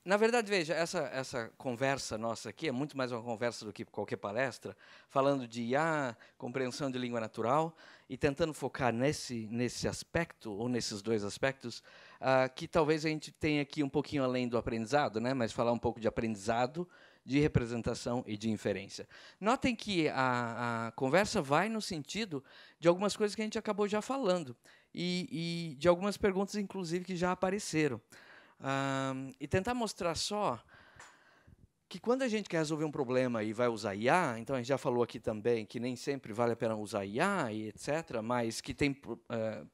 Na verdade, veja, essa conversa nossa aqui é muito mais uma conversa do que qualquer palestra, falando de IA, compreensão de língua natural, e tentando focar nesse aspecto, ou nesses dois aspectos, que talvez a gente tenha aqui um pouquinho além do aprendizado, né, mas falar um pouco de aprendizado, de representação e de inferência. Notem que a conversa vai no sentido de algumas coisas que a gente acabou já falando, e de algumas perguntas, inclusive, que já apareceram. E tentar mostrar só que quando a gente quer resolver um problema e vai usar IA, então a gente já falou aqui também que nem sempre vale a pena usar IA e etc., mas que tem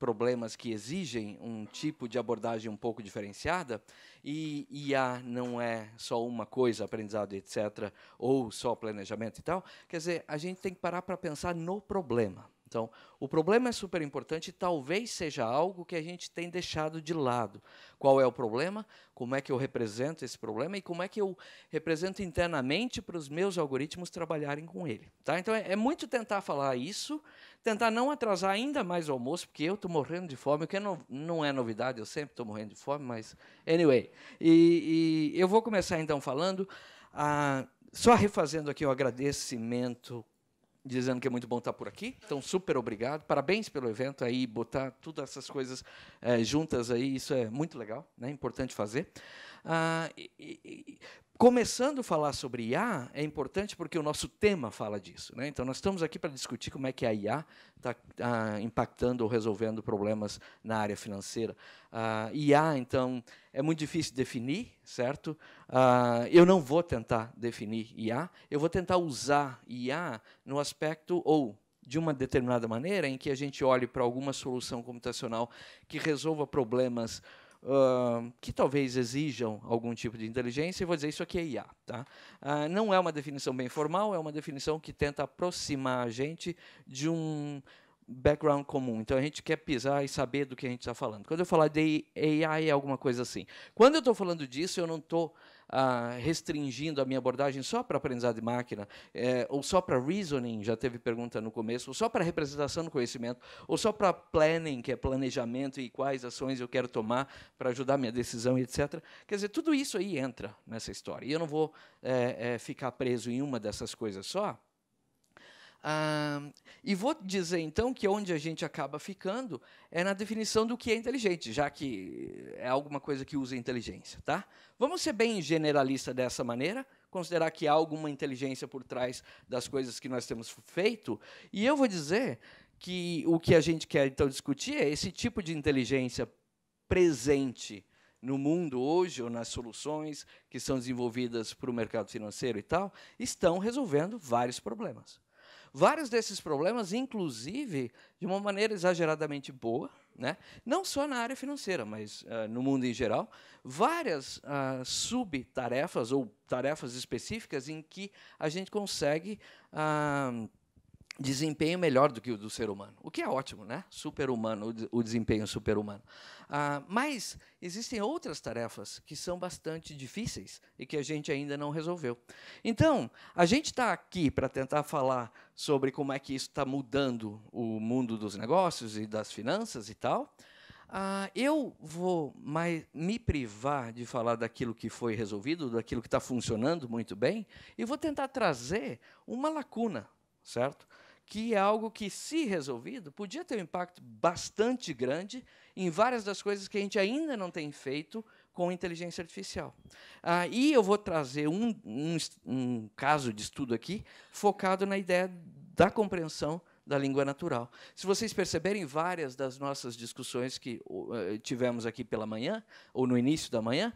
problemas que exigem um tipo de abordagem um pouco diferenciada, e IA não é só uma coisa, aprendizado, etc., ou só planejamento e tal, quer dizer, a gente tem que parar para pensar no problema. Então, o problema é super importante e talvez seja algo que a gente tem deixado de lado. Qual é o problema? Como é que eu represento esse problema? E como é que eu represento internamente para os meus algoritmos trabalharem com ele? Tá? Então, é muito tentar falar isso, tentar não atrasar ainda mais o almoço, porque eu estou morrendo de fome, o que não é novidade, eu sempre estou morrendo de fome, mas, anyway. E eu vou começar, então, falando, só refazendo aqui o agradecimento, dizendo que é muito bom estar por aqui. Então, super obrigado. Parabéns pelo evento aí, botar todas essas coisas juntas aí, isso é muito legal, né? Importante fazer. Começando a falar sobre IA, é importante porque o nosso tema fala disso, né? Então, nós estamos aqui para discutir como é que a IA está impactando ou resolvendo problemas na área financeira. IA, então, é muito difícil definir, certo? Eu não vou tentar definir IA, eu vou tentar usar IA no aspecto, ou de uma determinada maneira, em que a gente olhe para alguma solução computacional que resolva problemas que talvez exijam algum tipo de inteligência, e vou dizer, isso aqui é IA. Tá? Não é uma definição bem formal, é uma definição que tenta aproximar a gente de um background comum. Então, a gente quer pisar e saber do que a gente está falando. Quando eu falar de AI, é alguma coisa assim. Quando eu estou falando disso, eu não estou restringindo a minha abordagem só para aprendizado de máquina, ou só para reasoning, já teve pergunta no começo, ou só para representação do conhecimento, ou só para planning, que é planejamento e quais ações eu quero tomar para ajudar a minha decisão, etc. Quer dizer, tudo isso aí entra nessa história. E eu não vou ficar preso em uma dessas coisas só. E vou dizer, então, que onde a gente acaba ficando é na definição do que é inteligente, já que é alguma coisa que usa inteligência. Tá? Vamos ser bem generalista dessa maneira, considerar que há alguma inteligência por trás das coisas que nós temos feito, e eu vou dizer que o que a gente quer, então, discutir é esse tipo de inteligência presente no mundo hoje, ou nas soluções que são desenvolvidas para o mercado financeiro e tal, estão resolvendo vários problemas. Vários desses problemas, inclusive, de uma maneira exageradamente boa, né? Não só na área financeira, mas no mundo em geral, várias subtarefas ou tarefas específicas em que a gente consegue desempenho melhor do que o do ser humano, o que é ótimo, né? Super-humano, o desempenho super-humano. Mas existem outras tarefas que são bastante difíceis e que a gente ainda não resolveu. Então, a gente está aqui para tentar falar sobre como é que isso está mudando o mundo dos negócios e das finanças e tal. Eu vou me privar de falar daquilo que foi resolvido, daquilo que está funcionando muito bem, e vou tentar trazer uma lacuna, certo? Que é algo que, se resolvido, podia ter um impacto bastante grande em várias das coisas que a gente ainda não tem feito com inteligência artificial. E eu vou trazer um caso de estudo aqui focado na ideia da compreensão da língua natural. Se vocês perceberem, várias das nossas discussões que tivemos aqui pela manhã, ou no início da manhã,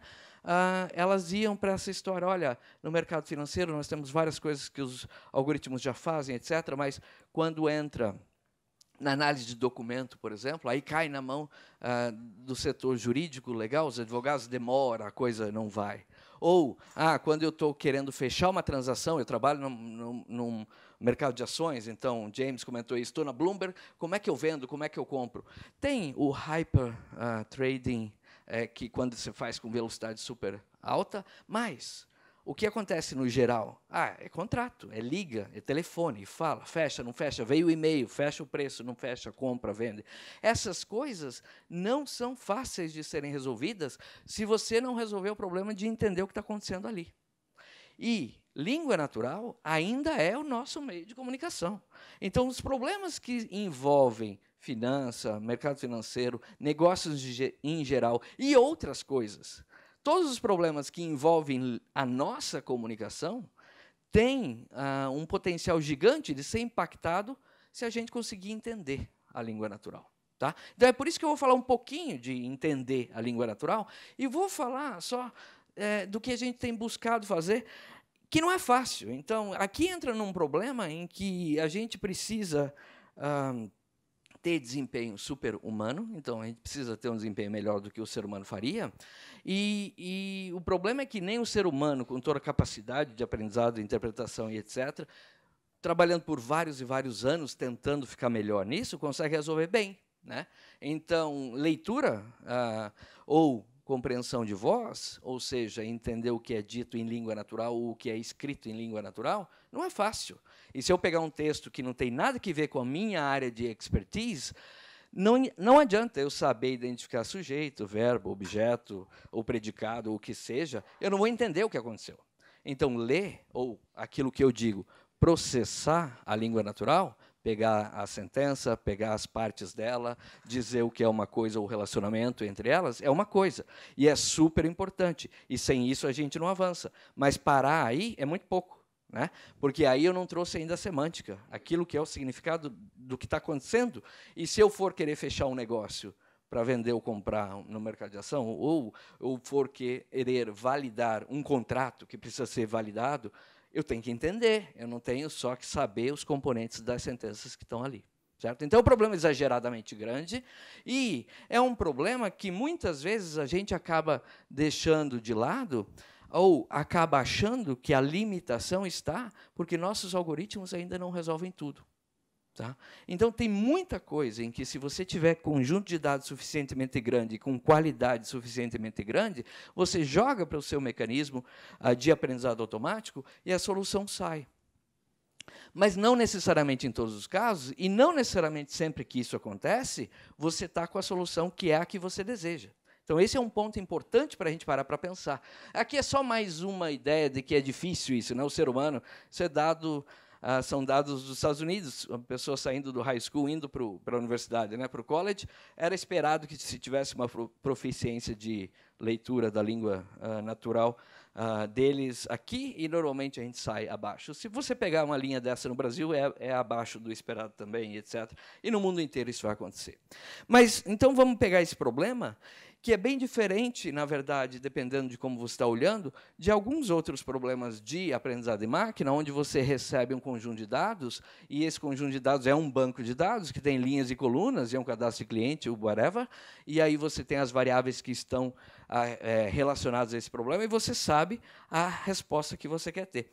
elas iam para essa história. Olha, no mercado financeiro nós temos várias coisas que os algoritmos já fazem, etc., mas quando entra na análise de documento, por exemplo, aí cai na mão do setor jurídico, legal, os advogados demora, a coisa não vai. Ou, quando eu estou querendo fechar uma transação, eu trabalho num mercado de ações, então, James comentou isso, estou na Bloomberg, como é que eu vendo, como é que eu compro? Tem o hyper trading, que quando você faz com velocidade super alta, mas o que acontece no geral? É contrato, é liga, é telefone, fala, fecha, não fecha, veio o e-mail, fecha o preço, não fecha, compra, vende. Essas coisas não são fáceis de serem resolvidas se você não resolver o problema de entender o que está acontecendo ali. E língua natural ainda é o nosso meio de comunicação. Então, os problemas que envolvem finança, mercado financeiro, negócios em geral e outras coisas, todos os problemas que envolvem a nossa comunicação têm um potencial gigante de ser impactado se a gente conseguir entender a língua natural. Tá? Então, é por isso que eu vou falar um pouquinho de entender a língua natural e vou falar só do que a gente tem buscado fazer, que não é fácil. Então, aqui entra num problema em que a gente precisa ter desempenho super-humano, então a gente precisa ter um desempenho melhor do que o ser humano faria, e o problema é que nem o ser humano, com toda a capacidade de aprendizado, interpretação e etc., trabalhando por vários e vários anos, tentando ficar melhor nisso, consegue resolver bem, né? Então, leitura ou compreensão de voz, ou seja, entender o que é dito em língua natural ou o que é escrito em língua natural, não é fácil. E se eu pegar um texto que não tem nada a ver com a minha área de expertise, não adianta eu saber identificar sujeito, verbo, objeto, ou predicado, ou o que seja, eu não vou entender o que aconteceu. Então, ler, ou aquilo que eu digo, processar a língua natural, pegar a sentença, pegar as partes dela, dizer o que é uma coisa ou o relacionamento entre elas, é uma coisa. E é super importante. E sem isso a gente não avança. Mas parar aí é muito pouco, né? Porque aí eu não trouxe ainda a semântica, aquilo que é o significado do que está acontecendo. E se eu for querer fechar um negócio para vender ou comprar no mercado de ação, ou for querer validar um contrato que precisa ser validado, eu tenho que entender, eu não tenho só que saber os componentes das sentenças que estão ali. Certo? Então, é um problema exageradamente grande e é um problema que, muitas vezes, a gente acaba deixando de lado ou acaba achando que a limitação está porque nossos algoritmos ainda não resolvem tudo. Tá? Então, tem muita coisa em que, se você tiver conjunto de dados suficientemente grande, com qualidade suficientemente grande, você joga para o seu mecanismo de aprendizado automático e a solução sai. Mas não necessariamente em todos os casos, e não necessariamente sempre que isso acontece, você está com a solução que é a que você deseja. Então, esse é um ponto importante para a gente parar para pensar. Aqui é só mais uma ideia de que é difícil isso, né? O ser humano, isso é dado... são dados dos Estados Unidos, uma pessoa saindo do high school, indo para a universidade, né, para o college, era esperado que, se tivesse uma proficiência de leitura da língua natural deles aqui, e normalmente a gente sai abaixo. Se você pegar uma linha dessa no Brasil, é abaixo do esperado também, etc. E no mundo inteiro isso vai acontecer. Mas, então, vamos pegar esse problema, que é bem diferente, na verdade, dependendo de como você está olhando, de alguns outros problemas de aprendizado de máquina, onde você recebe um conjunto de dados, e esse conjunto de dados é um banco de dados, que tem linhas e colunas, e é um cadastro de cliente, ou whatever, e aí você tem as variáveis que estão relacionadas a esse problema, e você sabe a resposta que você quer ter.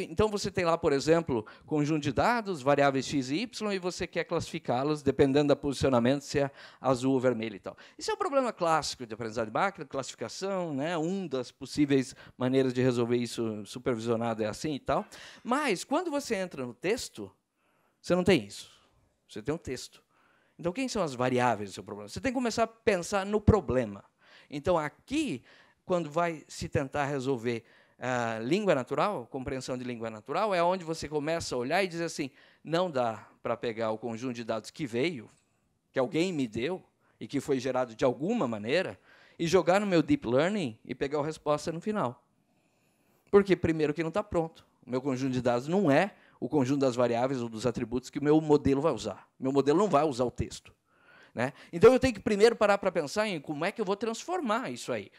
Então, você tem lá, por exemplo, conjunto de dados, variáveis x e y, e você quer classificá-los, dependendo do posicionamento, se é azul ou vermelho e tal. Isso é um problema clássico de aprendizado de máquina, classificação, né? Uma das possíveis maneiras de resolver isso supervisionado é assim e tal. Mas, quando você entra no texto, você não tem isso. Você tem um texto. Então, quem são as variáveis do seu problema? Você tem que começar a pensar no problema. Então, aqui, quando vai se tentar resolver língua natural, compreensão de língua natural, é onde você começa a olhar e dizer assim, não dá para pegar o conjunto de dados que veio, que alguém me deu, e que foi gerado de alguma maneira, e jogar no meu deep learning e pegar a resposta no final. Porque, primeiro, que não está pronto. O meu conjunto de dados não é o conjunto das variáveis ou dos atributos que o meu modelo vai usar. O meu modelo não vai usar o texto. Né? Então, eu tenho que primeiro parar para pensar em como é que eu vou transformar isso aí.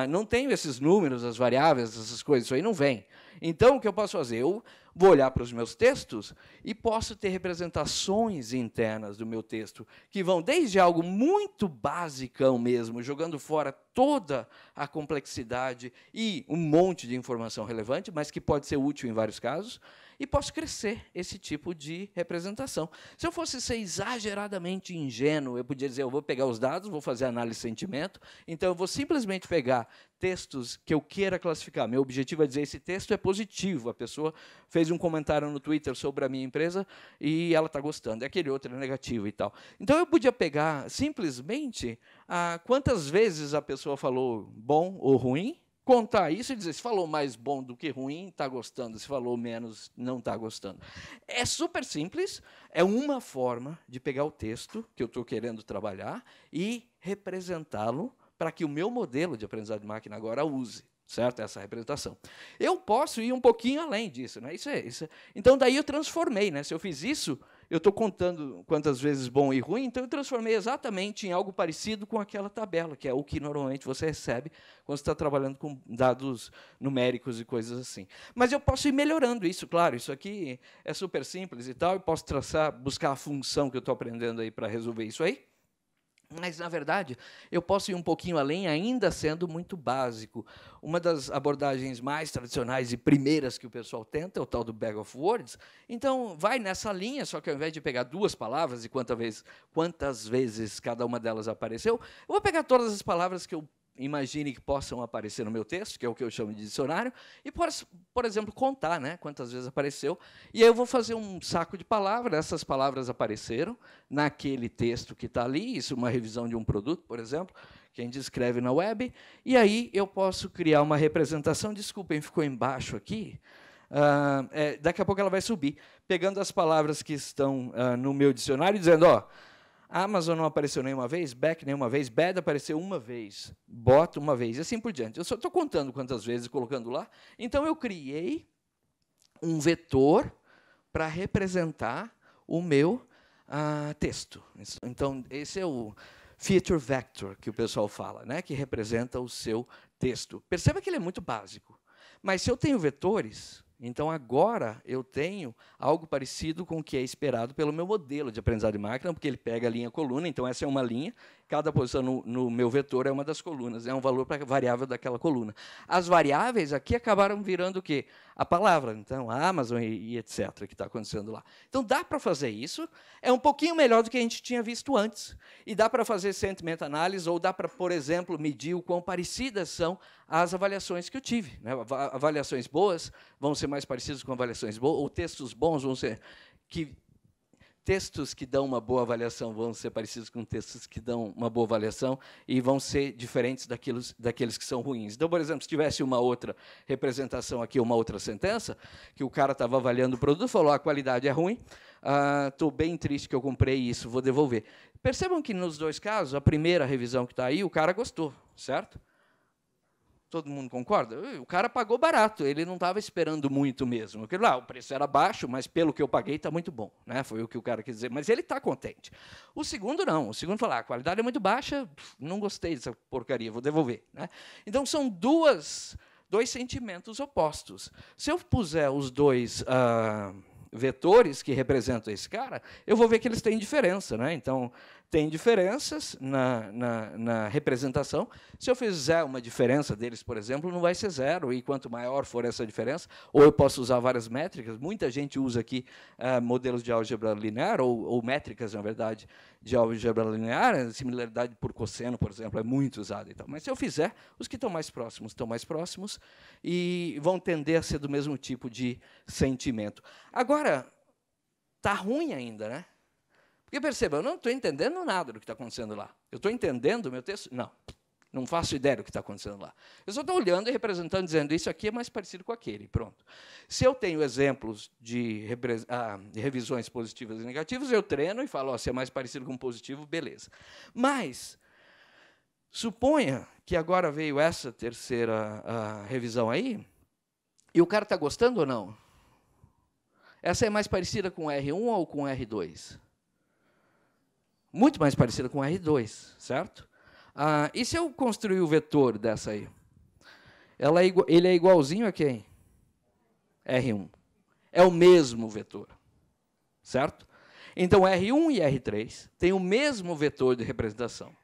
Não tenho esses números, as variáveis, essas coisas, isso aí não vem. Então, o que eu posso fazer? Eu vou olhar para os meus textos e posso ter representações internas do meu texto, que vão desde algo muito basicão mesmo, jogando fora toda a complexidade e um monte de informação relevante, mas que pode ser útil em vários casos, e posso crescer esse tipo de representação. Se eu fosse ser exageradamente ingênuo, eu podia dizer, eu vou pegar os dados, vou fazer análise de sentimento, então eu vou simplesmente pegar textos que eu queira classificar. Meu objetivo é dizer, esse texto é positivo, a pessoa fez um comentário no Twitter sobre a minha empresa e ela está gostando, e aquele outro é negativo e tal. Então, eu podia pegar, simplesmente, quantas vezes a pessoa falou bom ou ruim, contar isso e dizer, se falou mais bom do que ruim, está gostando, se falou menos, não está gostando. É super simples, é uma forma de pegar o texto que eu estou querendo trabalhar e representá-lo para que o meu modelo de aprendizado de máquina agora use, certo? Essa representação. Eu posso ir um pouquinho além disso, né? Então, daí eu transformei, né? Se eu fiz isso, eu estou contando quantas vezes bom e ruim, então eu transformei exatamente em algo parecido com aquela tabela, que é o que normalmente você recebe quando você está trabalhando com dados numéricos e coisas assim. Mas eu posso ir melhorando isso, claro, isso aqui é super simples e tal, eu posso buscar a função que eu estou aprendendo aí para resolver isso aí. Mas, na verdade, eu posso ir um pouquinho além, ainda sendo muito básico. Uma das abordagens mais tradicionais e primeiras que o pessoal tenta é o tal do bag of words. Então, vai nessa linha, só que ao invés de pegar duas palavras e quantas vezes cada uma delas apareceu, eu vou pegar todas as palavras que eu imagine que possam aparecer no meu texto, que é o que eu chamo de dicionário, e, por exemplo, contar, né, quantas vezes apareceu. E aí eu vou fazer um saco de palavras, essas palavras apareceram naquele texto que está ali, isso é uma revisão de um produto, por exemplo, que a gente escreve na web, e aí eu posso criar uma representação, desculpem, ficou embaixo aqui, daqui a pouco ela vai subir, pegando as palavras que estão no meu dicionário e dizendo, ó, Amazon não apareceu nenhuma vez, back nenhuma vez, bad apareceu uma vez, bot uma vez, e assim por diante. Eu só estou contando quantas vezes, colocando lá. Então, eu criei um vetor para representar o meu texto. Então, esse é o feature vector que o pessoal fala, né, que representa o seu texto. Perceba que ele é muito básico. Mas, se eu tenho vetores, então, agora, eu tenho algo parecido com o que é esperado pelo meu modelo de aprendizado de máquina, porque ele pega a linha coluna, então essa é uma linha, cada posição no meu vetor é uma das colunas, é um valor para a variável daquela coluna. As variáveis aqui acabaram virando o quê? A palavra, então, a Amazon e etc., que está acontecendo lá. Então, dá para fazer isso, é um pouquinho melhor do que a gente tinha visto antes, e dá para fazer sentiment analysis, ou dá para, por exemplo, medir o quão parecidas são as avaliações que eu tive, né? Avaliações boas vão ser mais parecidas com avaliações boas, ou textos bons vão ser textos que dão uma boa avaliação vão ser parecidos com textos que dão uma boa avaliação e vão ser diferentes daqueles que são ruins. Então, por exemplo, se tivesse uma outra representação aqui, uma outra sentença, que o cara estava avaliando o produto, falou, a qualidade é ruim, estou bem triste que eu comprei isso, vou devolver. Percebam que, nos dois casos, a primeira revisão que está aí, o cara gostou, certo? Todo mundo concorda? O cara pagou barato, ele não estava esperando muito mesmo. Porque, o preço era baixo, mas pelo que eu paguei está muito bom, né? Foi o que o cara quis dizer. Mas ele está contente. O segundo não. O segundo falou, a qualidade é muito baixa, não gostei dessa porcaria, vou devolver, né? Então, são dois sentimentos opostos. Se eu puser os dois vetores que representam esse cara, eu vou ver que eles têm diferença, né? Então, tem diferenças na representação. Se eu fizer uma diferença deles, por exemplo, não vai ser zero, e quanto maior for essa diferença, ou eu posso usar várias métricas, muita gente usa aqui modelos de álgebra linear, ou métricas, na verdade, de álgebra linear, a similaridade por cosseno, por exemplo, é muito usada. Então. Mas se eu fizer, os que estão mais próximos, e vão tender a ser do mesmo tipo de sentimento. Agora, está ruim ainda, né? Porque, perceba, eu não estou entendendo nada do que está acontecendo lá. Eu estou entendendo o meu texto? Não faço ideia do que está acontecendo lá. Eu só estou olhando e representando, dizendo isso aqui é mais parecido com aquele, pronto. Se eu tenho exemplos de revisões positivas e negativas, eu treino e falo, se é mais parecido com positivo, beleza. Mas, suponha que agora veio essa terceira revisão aí, e o cara está gostando ou não? Essa é mais parecida com R1 ou com R2? Muito mais parecida com R2, certo? E se eu construir o vetor dessa aí? Ele é igualzinho a quem? R1. É o mesmo vetor, certo? Então, R1 e R3 têm o mesmo vetor de representação.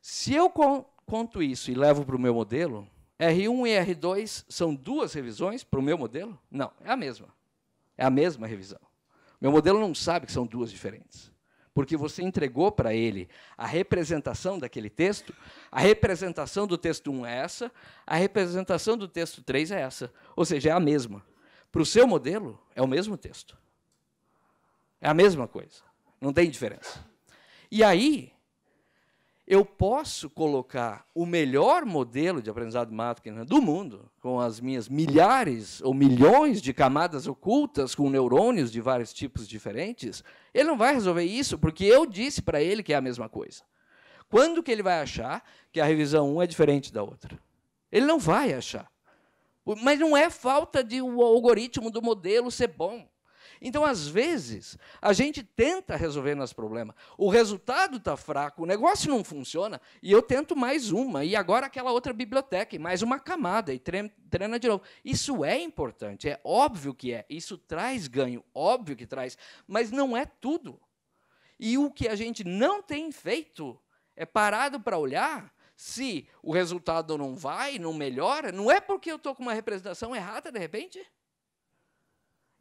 Se eu conto isso e levo para o meu modelo, R1 e R2 são duas revisões para o meu modelo? Não, é a mesma. É a mesma revisão. Meu modelo não sabe que são duas diferentes, porque você entregou para ele a representação daquele texto, a representação do texto 1 é essa, a representação do texto 3 é essa. Ou seja, é a mesma. Para o seu modelo, é o mesmo texto. É a mesma coisa. Não tem diferença. E aí, eu posso colocar o melhor modelo de aprendizado de máquina do mundo, com as minhas milhares ou milhões de camadas ocultas, com neurônios de vários tipos diferentes, ele não vai resolver isso, porque eu disse para ele que é a mesma coisa. Quando que ele vai achar que a revisão 1 é diferente da outra? Ele não vai achar. Mas não é falta de o algoritmo do modelo ser bom. Então, às vezes, a gente tenta resolver nosso problema. O resultado está fraco, o negócio não funciona, e eu tento mais uma, e agora aquela outra biblioteca, e mais uma camada, e treina de novo. Isso é importante, é óbvio que é. Isso traz ganho, óbvio que traz, mas não é tudo. E o que a gente não tem feito é parado para olhar se o resultado não vai, não melhora, não é porque eu estou com uma representação errada, de repente.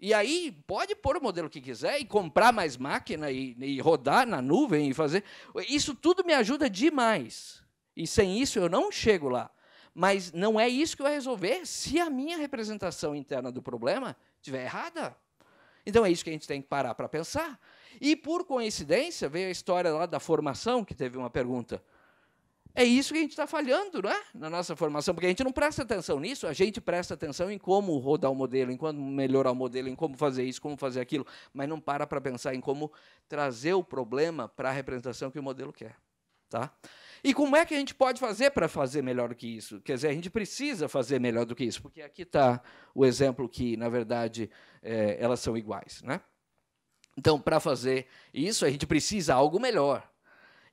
E aí, pode pôr o modelo que quiser e comprar mais máquina e rodar na nuvem e fazer. Isso tudo me ajuda demais. E sem isso eu não chego lá. Mas não é isso que vai resolver se a minha representação interna do problema estiver errada. Então, é isso que a gente tem que parar para pensar. E, por coincidência, veio a história lá da formação, que teve uma pergunta. É isso que a gente está falhando, não é? Na nossa formação, porque a gente não presta atenção nisso, a gente presta atenção em como rodar o modelo, em como melhorar o modelo, em como fazer isso, como fazer aquilo, mas não para pensar em como trazer o problema para a representação que o modelo quer. Tá? E como é que a gente pode fazer para fazer melhor do que isso? Quer dizer, a gente precisa fazer melhor do que isso, porque aqui está o exemplo que, na verdade, elas são iguais. Né? Então, para fazer isso, a gente precisa de algo melhor.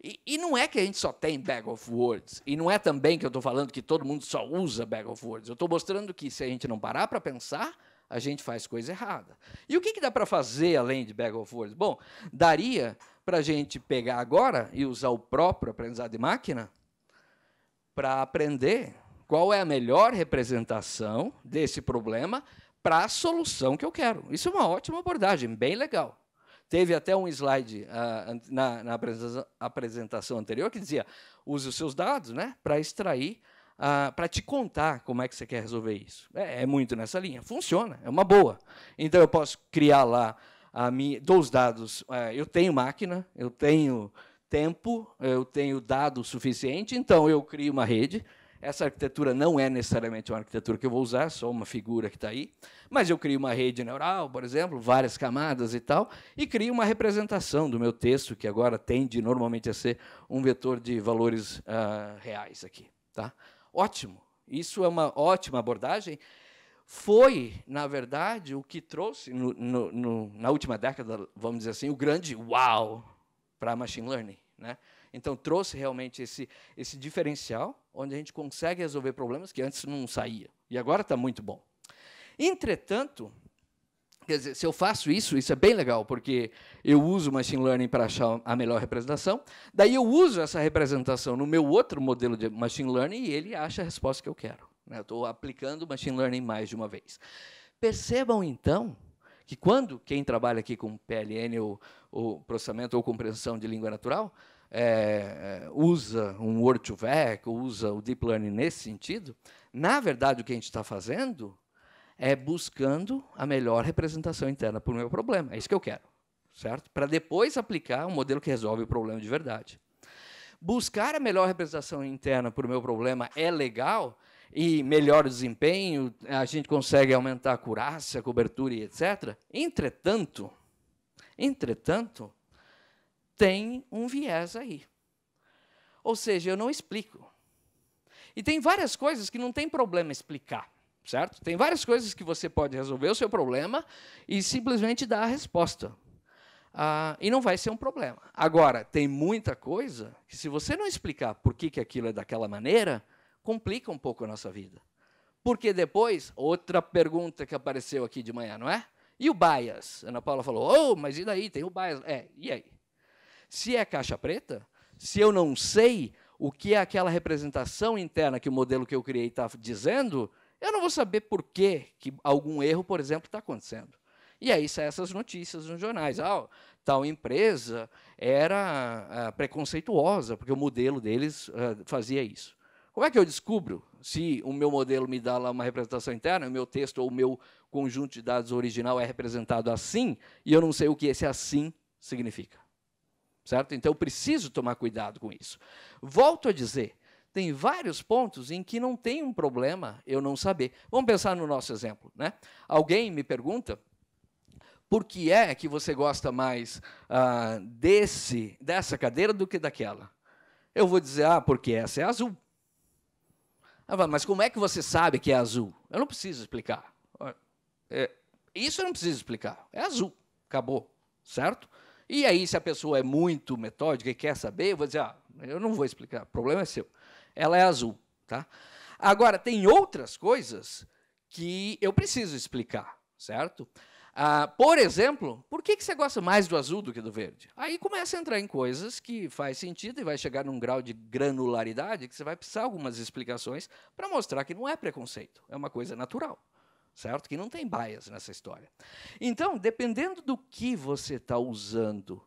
E não é que a gente só tem bag of words, e não é também que eu estou falando que todo mundo só usa bag of words. Eu estou mostrando que, se a gente não parar para pensar, a gente faz coisa errada. E o que dá para fazer além de bag of words? Bom, daria para a gente pegar agora e usar o próprio aprendizado de máquina para aprender qual é a melhor representação desse problema para a solução que eu quero. Isso é uma ótima abordagem, bem legal. Teve até um slide na apresentação anterior que dizia: use os seus dados, né, para extrair, para te contar como é que você quer resolver isso. É muito nessa linha. Funciona, é uma boa. Então, eu posso criar lá dos dados. Eu tenho máquina, eu tenho tempo, eu tenho dado suficiente, então eu crio uma rede. Essa arquitetura não é necessariamente uma arquitetura que eu vou usar, é só uma figura que está aí, mas eu crio uma rede neural, por exemplo, várias camadas e tal, e crio uma representação do meu texto, que agora tende normalmente a ser um vetor de valores reais aqui. Tá? Ótimo, isso é uma ótima abordagem. Foi, na verdade, o que trouxe, na última década, vamos dizer assim, o grande uau para machine learning. Né? Então, trouxe realmente esse diferencial, onde a gente consegue resolver problemas que antes não saía. E agora está muito bom. Entretanto, quer dizer, se eu faço isso é bem legal, porque eu uso machine learning para achar a melhor representação, daí eu uso essa representação no meu outro modelo de machine learning e ele acha a resposta que eu quero. Né? Eu estou aplicando machine learning mais de uma vez. Percebam, então, que quando quem trabalha aqui com PLN ou processamento ou compreensão de língua natural usa um Word2Vec, usa o Deep Learning nesse sentido, na verdade, o que a gente está fazendo é buscando a melhor representação interna para o meu problema. É isso que eu quero, certo? Para depois aplicar um modelo que resolve o problema de verdade. Buscar a melhor representação interna para o meu problema é legal, e melhora o desempenho, a gente consegue aumentar a acurácia, a cobertura e etc. Entretanto, tem um viés aí. Ou seja, eu não explico. E tem várias coisas que não tem problema explicar, certo? Tem várias coisas que você pode resolver o seu problema e simplesmente dar a resposta. E não vai ser um problema. Agora, tem muita coisa que, se você não explicar por que aquilo é daquela maneira, complica um pouco a nossa vida. Porque depois, outra pergunta que apareceu aqui de manhã, não é? E o bias? A Ana Paula falou, mas e daí? Tem o bias. E aí? Se é caixa preta, se eu não sei o que é aquela representação interna que o modelo que eu criei está dizendo, eu não vou saber por que algum erro, por exemplo, está acontecendo. E aí saem essas notícias nos jornais. Tal empresa era preconceituosa, porque o modelo deles fazia isso. Como é que eu descubro se o meu modelo me dá lá uma representação interna, o meu texto ou o meu conjunto de dados original é representado assim, e eu não sei o que esse assim significa? Certo? Então, eu preciso tomar cuidado com isso. Volto a dizer, tem vários pontos em que não tem um problema eu não saber. Vamos pensar no nosso exemplo, né? Alguém me pergunta por que é que você gosta mais dessa cadeira do que daquela? Eu vou dizer, porque essa é azul. Mas como é que você sabe que é azul? Eu não preciso explicar. Isso eu não preciso explicar. É azul. Acabou. Certo? E aí, se a pessoa é muito metódica e quer saber, eu vou dizer, eu não vou explicar, o problema é seu. Ela é azul. Tá? Agora, tem outras coisas que eu preciso explicar, certo? Por exemplo, por que você gosta mais do azul do que do verde? Aí começa a entrar em coisas que faz sentido e vai chegar num grau de granularidade que você vai precisar de algumas explicações para mostrar que não é preconceito, é uma coisa natural. Certo? Que não tem bias nessa história. Então, dependendo do que você está usando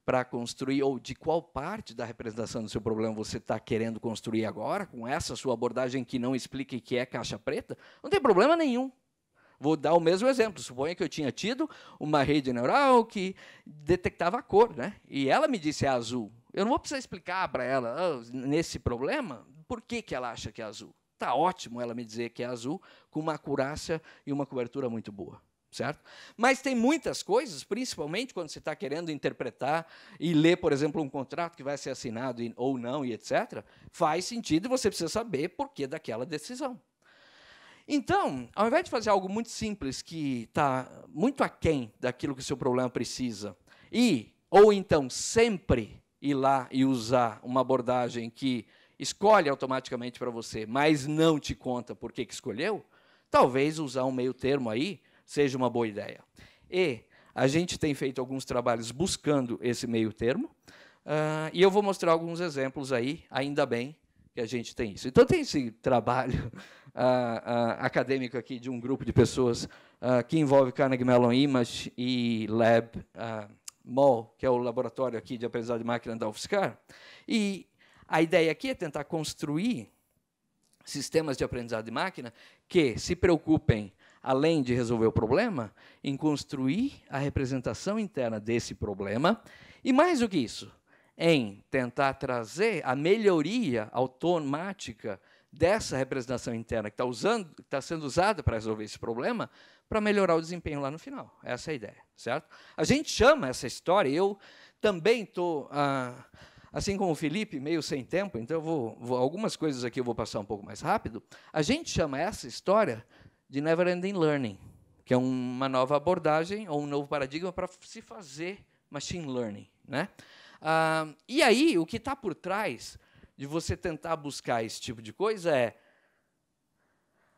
para construir, ou de qual parte da representação do seu problema você está querendo construir agora, com essa sua abordagem que não explica o que é caixa preta, não tem problema nenhum. Vou dar o mesmo exemplo. Suponha que eu tinha tido uma rede neural que detectava a cor, né? E ela me disse é azul. Eu não vou precisar explicar para ela, nesse problema, por que ela acha que é azul. Está ótimo ela me dizer que é azul, com uma acurácia e uma cobertura muito boa, certo? Mas tem muitas coisas, principalmente quando você está querendo interpretar e ler, por exemplo, um contrato que vai ser assinado ou não, e etc., faz sentido e você precisa saber por que daquela decisão. Então, ao invés de fazer algo muito simples, que está muito aquém daquilo que o seu problema precisa, ou então sempre ir lá e usar uma abordagem que escolhe automaticamente para você, mas não te conta por que escolheu, talvez usar um meio termo aí seja uma boa ideia. E a gente tem feito alguns trabalhos buscando esse meio termo, e eu vou mostrar alguns exemplos aí, ainda bem que a gente tem isso. Então, tem esse trabalho acadêmico aqui de um grupo de pessoas que envolve Carnegie Mellon Image e Lab MOL, que é o laboratório aqui de aprendizagem de máquina da UFSCar, e a ideia aqui é tentar construir sistemas de aprendizado de máquina que se preocupem, além de resolver o problema, em construir a representação interna desse problema, e mais do que isso, em tentar trazer a melhoria automática dessa representação interna que está sendo usada para resolver esse problema, para melhorar o desempenho lá no final. Essa é a ideia, certo? A gente chama essa história, eu também estou... assim como o Felipe, meio sem tempo, então algumas coisas aqui eu vou passar um pouco mais rápido. A gente chama essa história de Never Ending Learning, que é uma nova abordagem ou um novo paradigma para se fazer machine learning, né? E aí, o que está por trás de você tentar buscar esse tipo de coisa é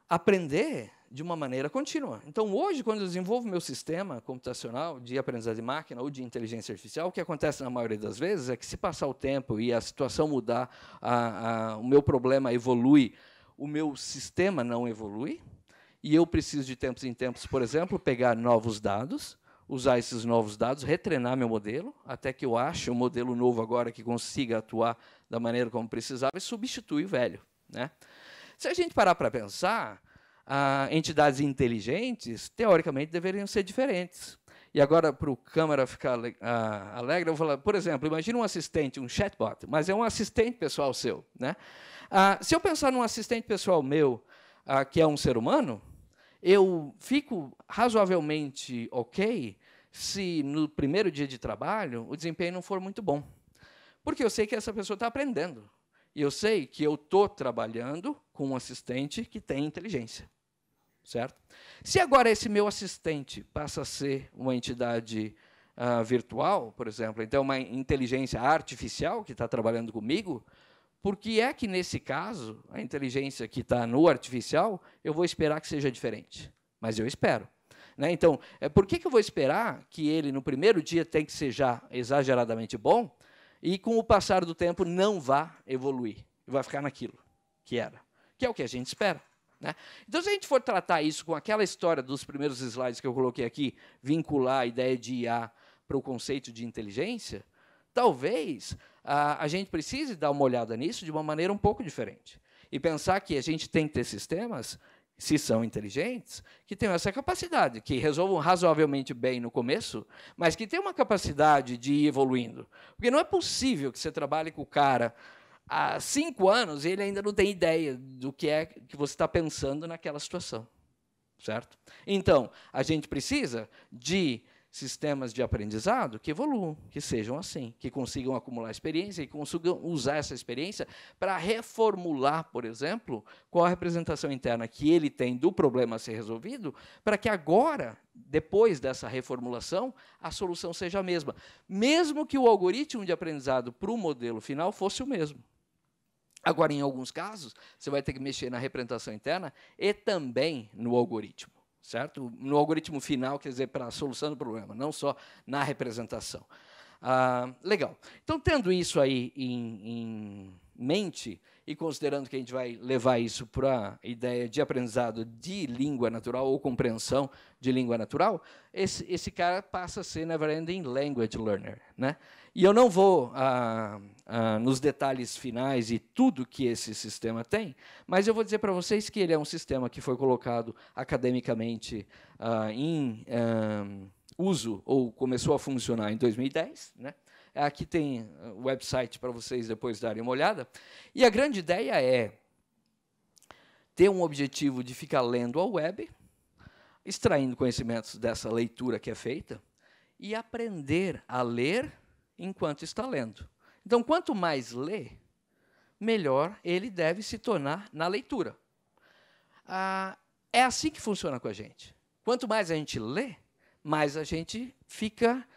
aprender de uma maneira contínua. Então, hoje, quando eu desenvolvo meu sistema computacional de aprendizagem de máquina ou de inteligência artificial, o que acontece na maioria das vezes é que, se passar o tempo e a situação mudar, o meu problema evolui, o meu sistema não evolui, e eu preciso, de tempos em tempos, por exemplo, pegar novos dados, usar esses novos dados, retreinar meu modelo, até que eu ache um modelo novo agora que consiga atuar da maneira como precisava e substituir o velho, né? Se a gente parar para pensar, entidades inteligentes, teoricamente, deveriam ser diferentes. E agora, para o câmera ficar alegre, eu vou falar, por exemplo, imagine um assistente, um chatbot, mas é um assistente pessoal seu, né? Se eu pensar num assistente pessoal meu, que é um ser humano, eu fico razoavelmente ok se, no primeiro dia de trabalho, o desempenho não for muito bom. Porque eu sei que essa pessoa está aprendendo. E eu sei que eu estou trabalhando com um assistente que tem inteligência. Certo? Se agora esse meu assistente passa a ser uma entidade virtual, por exemplo, então uma inteligência artificial que está trabalhando comigo, por que é que, nesse caso, a inteligência que está no artificial, eu vou esperar que seja diferente? Mas eu espero. Né? Então, por que eu vou esperar que ele, no primeiro dia, tem que ser já exageradamente bom e, com o passar do tempo, não vá evoluir? Vai ficar naquilo que era, que é o que a gente espera. Né? Então, se a gente for tratar isso com aquela história dos primeiros slides que eu coloquei aqui, vincular a ideia de IA para o conceito de inteligência, talvez a gente precise dar uma olhada nisso de uma maneira um pouco diferente. E pensar que a gente tem que ter sistemas, se são inteligentes, que tenham essa capacidade, que resolvam razoavelmente bem no começo, mas que tenham uma capacidade de ir evoluindo. Porque não é possível que você trabalhe com o cara há 5 anos e ele ainda não tem ideia do que é que você está pensando naquela situação. Certo? Então, a gente precisa de sistemas de aprendizado que evoluam, que sejam assim, que consigam acumular experiência e consigam usar essa experiência para reformular, por exemplo, qual a representação interna que ele tem do problema a ser resolvido, para que agora, depois dessa reformulação, a solução seja a mesma, mesmo que o algoritmo de aprendizado para o modelo final fosse o mesmo. Agora, em alguns casos, você vai ter que mexer na representação interna e também no algoritmo. Certo? No algoritmo final, quer dizer, para a solução do problema, não só na representação. Legal. Então, tendo isso aí em mente e considerando que a gente vai levar isso para a ideia de aprendizado de língua natural ou compreensão de língua natural, esse cara passa a ser Never-Ending Language Learner. Né? E eu não vou nos detalhes finais e tudo que esse sistema tem, mas eu vou dizer para vocês que ele é um sistema que foi colocado academicamente em uso, ou começou a funcionar em 2010. Né? Aqui tem o website para vocês depois darem uma olhada. E a grande ideia é ter um objetivo de ficar lendo a web, extraindo conhecimentos dessa leitura que é feita, e aprender a ler enquanto está lendo. Então, quanto mais lê, melhor ele deve se tornar na leitura. É assim que funciona com a gente. Quanto mais a gente lê, mais a gente fica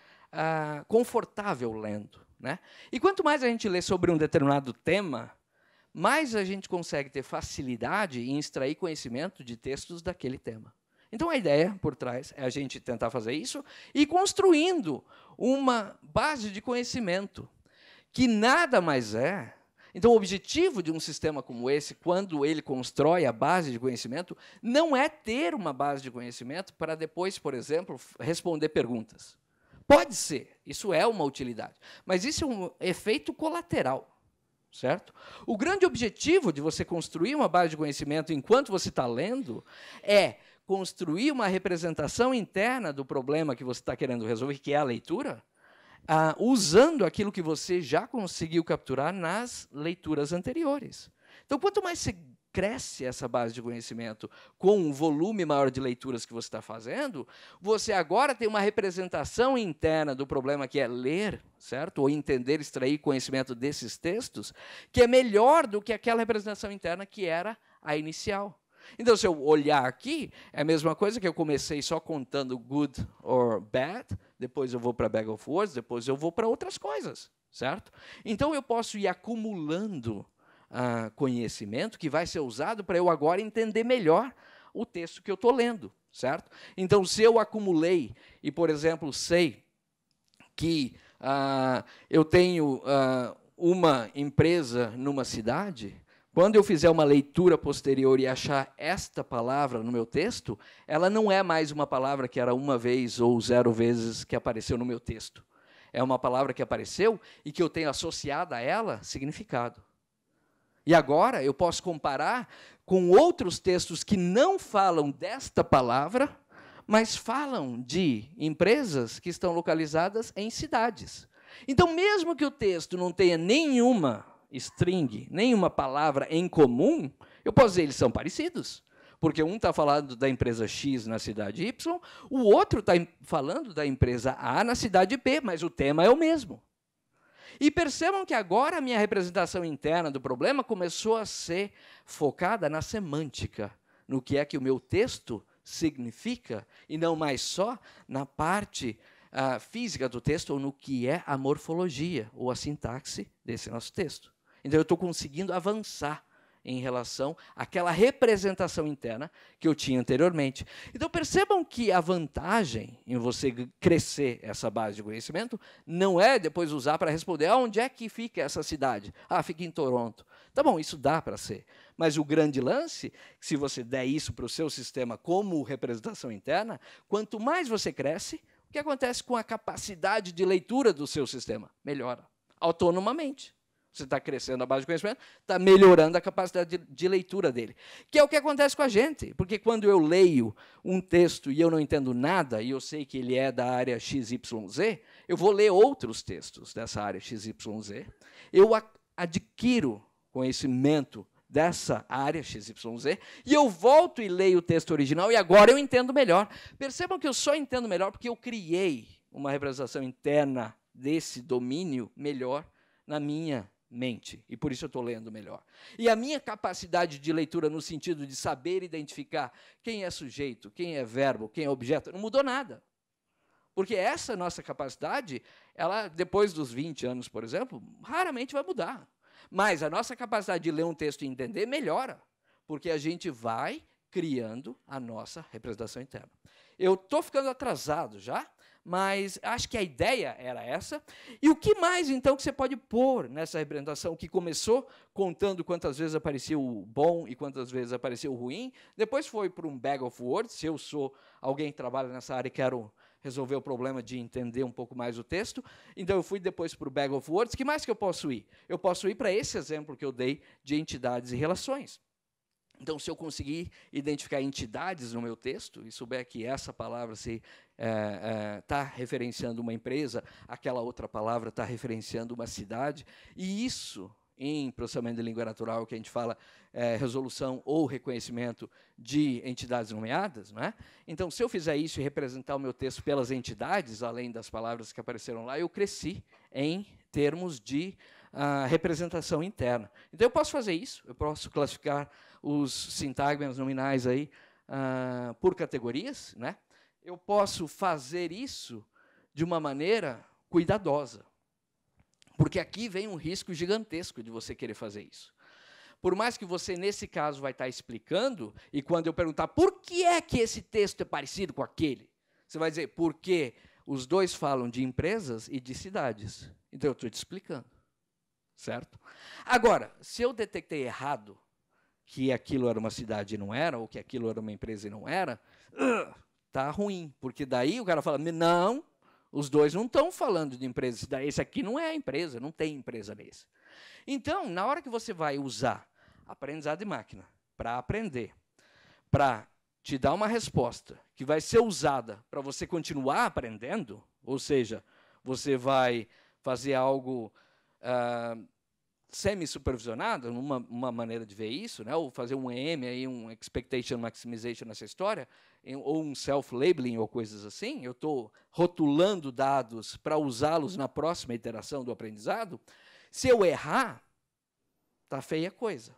confortável lendo. Né? E quanto mais a gente lê sobre um determinado tema, mais a gente consegue ter facilidade em extrair conhecimento de textos daquele tema. Então, a ideia por trás é a gente tentar fazer isso e construindo uma base de conhecimento, que nada mais é. Então, o objetivo de um sistema como esse, quando ele constrói a base de conhecimento, não é ter uma base de conhecimento para depois, por exemplo, responder perguntas. Pode ser, isso é uma utilidade, mas isso é um efeito colateral. Certo? O grande objetivo de você construir uma base de conhecimento enquanto você está lendo é construir uma representação interna do problema que você está querendo resolver, que é a leitura, usando aquilo que você já conseguiu capturar nas leituras anteriores. Então, quanto mais você cresce essa base de conhecimento com um volume maior de leituras que você está fazendo, você agora tem uma representação interna do problema que é ler, certo? Ou entender, extrair conhecimento desses textos, que é melhor do que aquela representação interna que era a inicial. Então, se eu olhar aqui, é a mesma coisa que eu comecei só contando good or bad, depois eu vou para bag of words, depois eu vou para outras coisas, certo? Então, eu posso ir acumulando conhecimento que vai ser usado para eu agora entender melhor o texto que eu estou lendo, certo? Então, se eu acumulei e, por exemplo, sei que eu tenho uma empresa numa cidade, quando eu fizer uma leitura posterior e achar esta palavra no meu texto, ela não é mais uma palavra que era uma vez ou 0 vezes que apareceu no meu texto. É uma palavra que apareceu e que eu tenho associado a ela significado. E agora eu posso comparar com outros textos que não falam desta palavra, mas falam de empresas que estão localizadas em cidades. Então, mesmo que o texto não tenha nenhuma string, nenhuma palavra em comum, eu posso dizer que eles são parecidos. Porque um está falando da empresa X na cidade Y, o outro está falando da empresa A na cidade B, mas o tema é o mesmo. E percebam que agora a minha representação interna do problema começou a ser focada na semântica, no que é que o meu texto significa, e não mais só na parte física do texto, ou no que é a morfologia, ou a sintaxe desse nosso texto. Então, eu estou conseguindo avançar em relação àquela representação interna que eu tinha anteriormente. Então, percebam que a vantagem em você crescer essa base de conhecimento não é depois usar para responder onde é que fica essa cidade. Ah, fica em Toronto. Tá bom, isso dá para ser. Mas o grande lance, se você der isso para o seu sistema como representação interna, quanto mais você cresce, o que acontece com a capacidade de leitura do seu sistema? Melhora, autonomamente. Você está crescendo a base de conhecimento, está melhorando a capacidade de leitura dele. Que é o que acontece com a gente. Porque quando eu leio um texto e eu não entendo nada, e eu sei que ele é da área XYZ, eu vou ler outros textos dessa área XYZ, eu adquiro conhecimento dessa área XYZ, e eu volto e leio o texto original, e agora eu entendo melhor. Percebam que eu só entendo melhor porque eu criei uma representação interna desse domínio melhor na minha mente, e por isso eu estou lendo melhor. E a minha capacidade de leitura no sentido de saber identificar quem é sujeito, quem é verbo, quem é objeto, não mudou nada. Porque essa nossa capacidade, ela, depois dos 20 anos, por exemplo, raramente vai mudar. Mas a nossa capacidade de ler um texto e entender melhora, porque a gente vai criando a nossa representação interna. Eu estou ficando atrasado já, mas acho que a ideia era essa. E o que mais, então, que você pode pôr nessa representação, que começou contando quantas vezes apareceu o bom e quantas vezes apareceu o ruim, depois foi para um bag of words, se eu sou alguém que trabalha nessa área e quero resolver o problema de entender um pouco mais o texto, então eu fui depois para o bag of words. Que mais que eu posso ir? Eu posso ir para esse exemplo que eu dei de entidades e relações. Então, se eu conseguir identificar entidades no meu texto e souber que essa palavra está referenciando uma empresa, aquela outra palavra está referenciando uma cidade, e isso, em processamento de língua natural, que a gente fala resolução ou reconhecimento de entidades nomeadas, não é? Então, se eu fizer isso e representar o meu texto pelas entidades, além das palavras que apareceram lá, eu cresci em termos de representação interna. Então, eu posso fazer isso, eu posso classificar os sintagmas nominais aí, por categorias, né? Eu posso fazer isso de uma maneira cuidadosa, porque aqui vem um risco gigantesco de você querer fazer isso. Por mais que você, nesse caso, vai estar explicando, e quando eu perguntar por que é que esse texto é parecido com aquele, você vai dizer, porque os dois falam de empresas e de cidades. Então, eu estou te explicando. Certo? Agora, se eu detectei errado que aquilo era uma cidade e não era, ou que aquilo era uma empresa e não era, tá ruim, porque daí o cara fala, não, os dois não estão falando de empresa, esse aqui não é a empresa, não tem empresa nesse. Então, na hora que você vai usar aprendizado de máquina para aprender, para te dar uma resposta que vai ser usada para você continuar aprendendo, ou seja, você vai fazer algo semi-supervisionado, uma maneira de ver isso, né? Ou fazer um EM, aí, um Expectation Maximization nessa história, ou um self-labeling ou coisas assim, eu estou rotulando dados para usá-los na próxima iteração do aprendizado, se eu errar, está feia a coisa.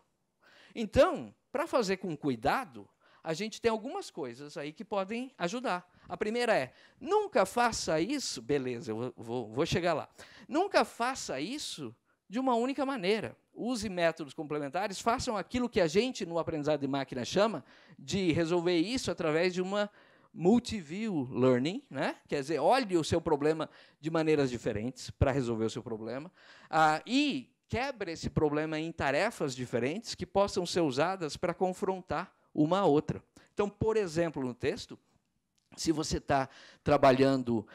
Então, para fazer com cuidado, a gente tem algumas coisas aí que podem ajudar. A primeira é, nunca faça isso, beleza, eu vou chegar lá. Nunca faça isso de uma única maneira. Use métodos complementares, façam aquilo que a gente, no aprendizado de máquina, chama de resolver isso através de uma multi-view learning, né? Quer dizer, olhe o seu problema de maneiras diferentes para resolver o seu problema, e quebre esse problema em tarefas diferentes que possam ser usadas para confrontar uma a outra. Então, por exemplo, no texto, se você está trabalhando,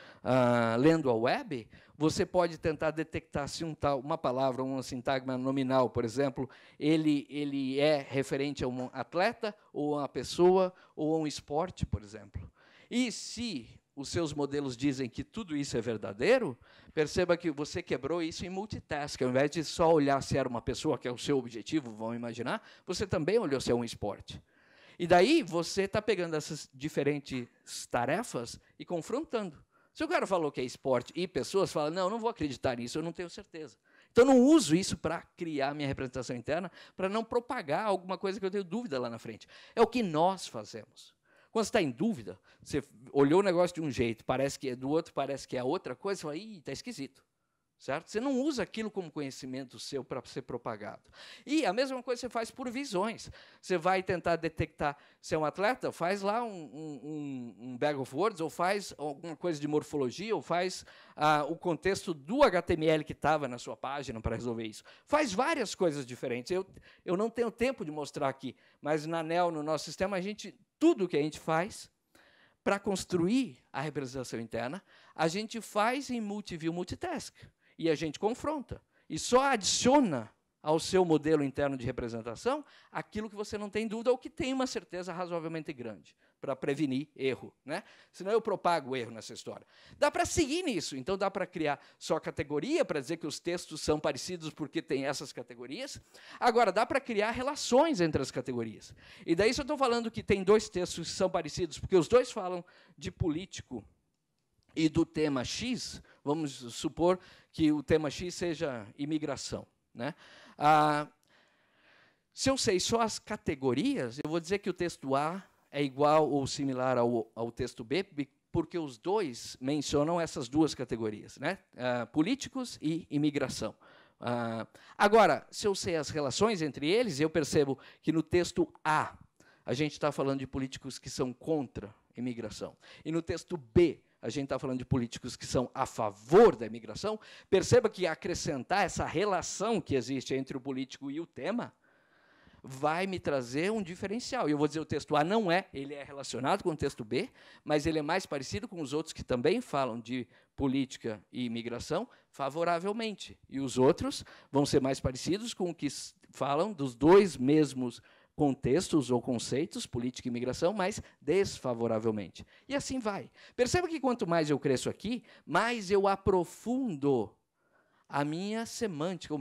lendo a web, você pode tentar detectar se uma palavra, um sintagma nominal, por exemplo, ele é referente a um atleta, ou a uma pessoa, ou a um esporte, por exemplo. E se os seus modelos dizem que tudo isso é verdadeiro, perceba que você quebrou isso em multitask. Ao invés de só olhar se era uma pessoa, que é o seu objetivo, vão imaginar, você também olhou se é um esporte. E daí você está pegando essas diferentes tarefas e confrontando. Se o cara falou que é esporte e pessoas falam, não vou acreditar nisso, eu não tenho certeza. Então, não uso isso para criar minha representação interna, para não propagar alguma coisa que eu tenho dúvida lá na frente. É o que nós fazemos. Quando você está em dúvida, você olhou o negócio de um jeito, parece que é do outro, parece que é outra coisa, você fala, ih, está esquisito. certo? Você não usa aquilo como conhecimento seu para ser propagado. E a mesma coisa você faz por visões. Você vai tentar detectar se é um atleta, faz lá um bag of words, ou faz alguma coisa de morfologia, ou faz o contexto do HTML que estava na sua página para resolver isso. Faz várias coisas diferentes. Eu não tenho tempo de mostrar aqui, mas na ANEEL, no nosso sistema, tudo que a gente faz para construir a representação interna, a gente faz em multiview multitask. E a gente confronta. E só adiciona ao seu modelo interno de representação aquilo que você não tem dúvida ou que tem uma certeza razoavelmente grande, para prevenir erro, né? Senão eu propago erro nessa história. Dá para seguir nisso. Então, dá para criar só categoria, para dizer que os textos são parecidos porque tem essas categorias. Agora, dá para criar relações entre as categorias. E daí, se eu estou falando que tem dois textos que são parecidos, porque os dois falam de político e do tema X, vamos supor que o tema X seja imigração, né? Se eu sei só as categorias, eu vou dizer que o texto A é igual ou similar ao texto B, porque os dois mencionam essas duas categorias, né? Políticos e imigração. Agora, se eu sei as relações entre eles, eu percebo que no texto A, a gente está falando de políticos que são contra a imigração. E no texto B, a gente está falando de políticos que são a favor da imigração. Perceba que acrescentar essa relação que existe entre o político e o tema vai me trazer um diferencial. E eu vou dizer, o texto A não é, ele é relacionado com o texto B, mas ele é mais parecido com os outros que também falam de política e imigração favoravelmente. E os outros vão ser mais parecidos com o que falam dos dois mesmos contextos ou conceitos, política e imigração, mas desfavoravelmente. E assim vai. Perceba que quanto mais eu cresço aqui, mais eu aprofundo a minha semântica,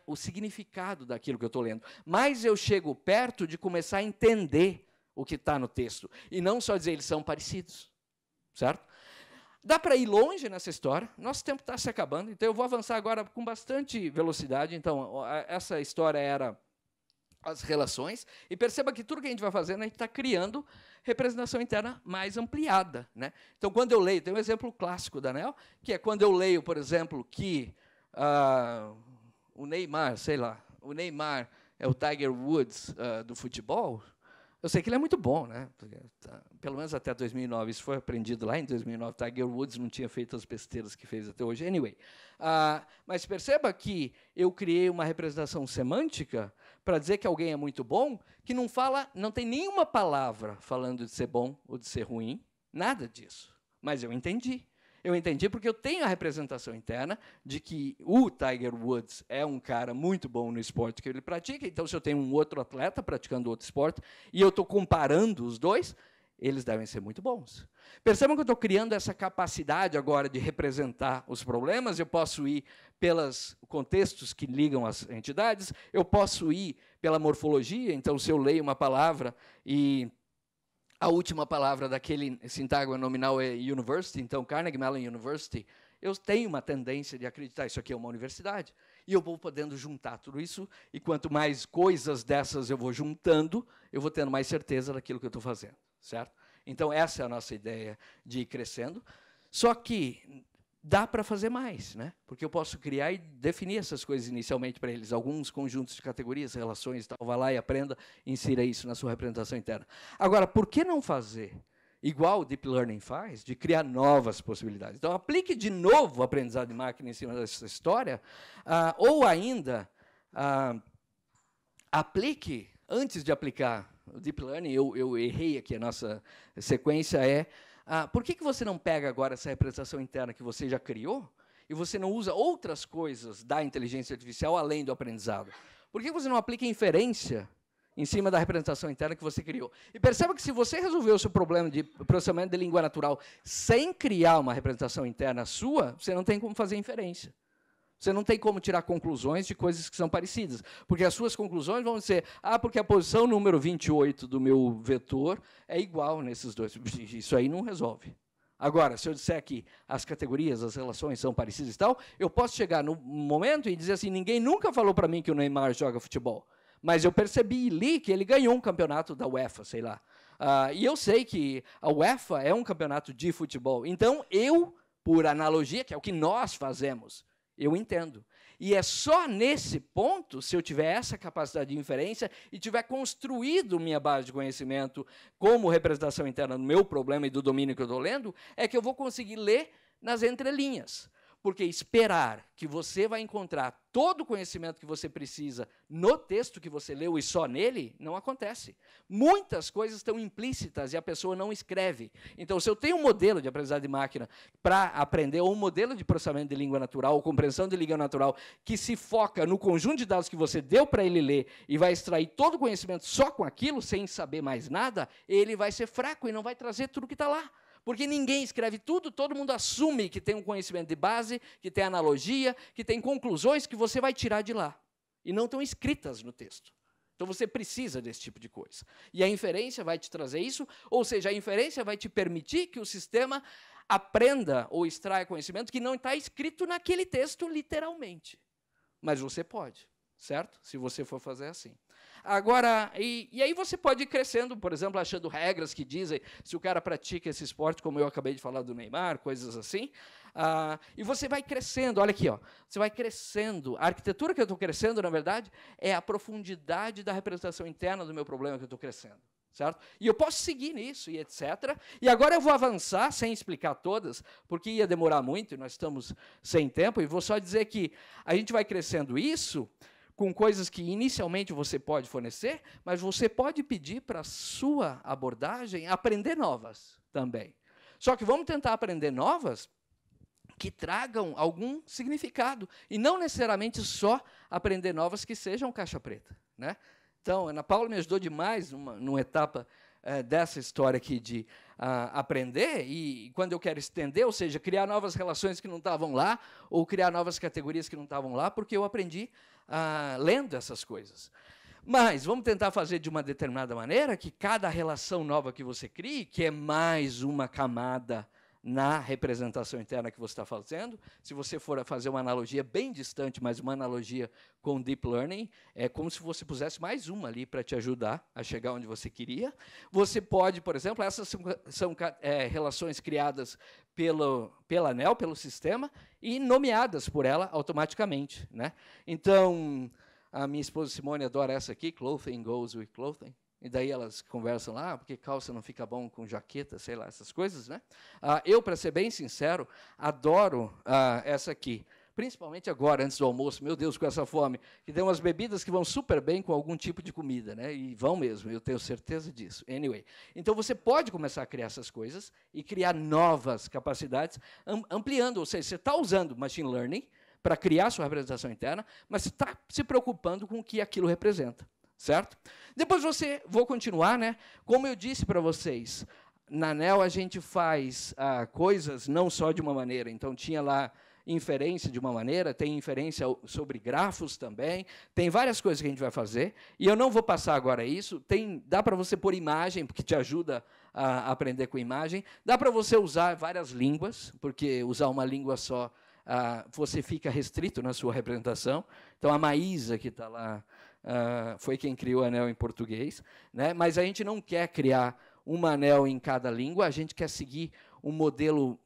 o significado daquilo que eu estou lendo. Mais eu chego perto de começar a entender o que está no texto, e não só dizer eles são parecidos. Certo? Dá para ir longe nessa história, nosso tempo está se acabando, então eu vou avançar agora com bastante velocidade. Então, essa história era as relações, e perceba que tudo que a gente vai fazendo, a gente está criando representação interna mais ampliada, né? Então, quando eu leio, tem um exemplo clássico da ANEEL, que é quando eu leio, por exemplo, que o Neymar, sei lá, o Neymar é o Tiger Woods do futebol, eu sei que ele é muito bom, né? Pelo menos até 2009, isso foi aprendido lá em 2009, Tiger Woods não tinha feito as besteiras que fez até hoje. Anyway, mas perceba que eu criei uma representação semântica para dizer que alguém é muito bom, que não tem nenhuma palavra falando de ser bom ou de ser ruim, nada disso. Mas eu entendi. Eu entendi porque eu tenho a representação interna de que o Tiger Woods é um cara muito bom no esporte que ele pratica, então, se eu tenho um outro atleta praticando outro esporte, e eu estou comparando os dois, eles devem ser muito bons. Percebam que eu estou criando essa capacidade agora de representar os problemas. Eu posso ir pelos contextos que ligam as entidades, eu posso ir pela morfologia, então, se eu leio uma palavra e a última palavra daquele sintágma nominal é university, então Carnegie Mellon University, eu tenho uma tendência de acreditar isso aqui é uma universidade. E eu vou podendo juntar tudo isso, e quanto mais coisas dessas eu vou juntando, eu vou tendo mais certeza daquilo que eu estou fazendo, certo? Então, essa é a nossa ideia de ir crescendo. Só que dá para fazer mais, né? Porque eu posso criar e definir essas coisas inicialmente para eles, alguns conjuntos de categorias, relações, tal. Vá lá e aprenda, insira isso na sua representação interna. Agora, por que não fazer igual o Deep Learning faz, de criar novas possibilidades? Então, aplique de novo o aprendizado de máquina em cima dessa história, ou ainda, aplique, antes de aplicar o Deep Learning, eu errei aqui, a nossa sequência por que você não pega agora essa representação interna que você já criou e você não usa outras coisas da inteligência artificial além do aprendizado? Por que você não aplica inferência em cima da representação interna que você criou? E perceba que se você resolveu o seu problema de processamento de língua natural sem criar uma representação interna sua, você não tem como fazer inferência. Você não tem como tirar conclusões de coisas que são parecidas, porque as suas conclusões vão ser, porque a posição número 28 do meu vetor é igual nesses dois. Isso aí não resolve. Agora, se eu disser que as categorias, as relações são parecidas e tal, eu posso chegar no momento e dizer assim, ninguém nunca falou para mim que o Neymar joga futebol, mas eu percebi e li que ele ganhou um campeonato da UEFA, sei lá. E eu sei que a UEFA é um campeonato de futebol. Então, eu, por analogia, que é o que nós fazemos, Eu entendo. E é só nesse ponto, se eu tiver essa capacidade de inferência e tiver construído minha base de conhecimento como representação interna do meu problema e do domínio que eu estou lendo, é que eu vou conseguir ler nas entrelinhas. Porque esperar que você vai encontrar todo o conhecimento que você precisa no texto que você leu e só nele, não acontece. Muitas coisas estão implícitas e a pessoa não escreve. Então, se eu tenho um modelo de aprendizagem de máquina para aprender, ou um modelo de processamento de língua natural, ou compreensão de língua natural, que se foca no conjunto de dados que você deu para ele ler e vai extrair todo o conhecimento só com aquilo, sem saber mais nada, ele vai ser fraco e não vai trazer tudo que está lá. Porque ninguém escreve tudo, todo mundo assume que tem um conhecimento de base, que tem analogia, que tem conclusões que você vai tirar de lá. E não estão escritas no texto. Então, você precisa desse tipo de coisa. E a inferência vai te trazer isso, ou seja, a inferência vai te permitir que o sistema aprenda ou extraia conhecimento que não está escrito naquele texto literalmente. Mas você pode, certo? Se você for fazer assim. Agora, e aí você pode ir crescendo, por exemplo, achando regras que dizem se o cara pratica esse esporte, como eu acabei de falar do Neymar, coisas assim, e você vai crescendo, olha aqui, ó, você vai crescendo. A arquitetura que eu estou crescendo, na verdade, é a profundidade da representação interna do meu problema que eu estou crescendo. Certo? E eu posso seguir nisso, e etc. E agora eu vou avançar, sem explicar todas, porque ia demorar muito, e nós estamos sem tempo, e vou só dizer que a gente vai crescendo isso com coisas que inicialmente você pode fornecer, mas você pode pedir para a sua abordagem aprender novas também. Só que vamos tentar aprender novas que tragam algum significado, e não necessariamente só aprender novas que sejam caixa preta, né? Então, a Ana Paula me ajudou demais numa etapa dessa história aqui de aprender, e quando eu quero estender, ou seja, criar novas relações que não estavam lá, ou criar novas categorias que não estavam lá, porque eu aprendi lendo essas coisas. Mas vamos tentar fazer de uma determinada maneira que cada relação nova que você crie, que é mais uma camada na representação interna que você está fazendo. Se você for fazer uma analogia bem distante, mas uma analogia com Deep Learning, é como se você pusesse mais uma ali para te ajudar a chegar onde você queria. Você pode, por exemplo, essas são relações criadas pela ANEL, pelo sistema, e nomeadas por ela automaticamente, né? Então, a minha esposa Simone adora essa aqui, clothing goes with clothing. E daí elas conversam lá, porque calça não fica bom com jaqueta, sei lá, essas coisas, né? Eu, para ser bem sincero, adoro essa aqui. Principalmente agora, antes do almoço, meu Deus, com essa fome, que tem umas bebidas que vão super bem com algum tipo de comida, né? E vão mesmo, eu tenho certeza disso. Anyway, então você pode começar a criar essas coisas e criar novas capacidades, ampliando, ou seja, você está usando machine learning para criar sua representação interna, mas você está se preocupando com o que aquilo representa. Certo? Depois vou continuar, né? Como eu disse para vocês, na ANEL a gente faz coisas não só de uma maneira. Então, tinha lá inferência de uma maneira, tem inferência sobre grafos também, tem várias coisas que a gente vai fazer, e eu não vou passar agora isso. Dá para você pôr imagem, porque te ajuda a aprender com imagem. Dá para você usar várias línguas, porque usar uma língua só, você fica restrito na sua representação. Então, a Maísa, que está lá, foi quem criou a ANEL em português, né? Mas a gente não quer criar uma ANEL em cada língua, a gente quer seguir um modelo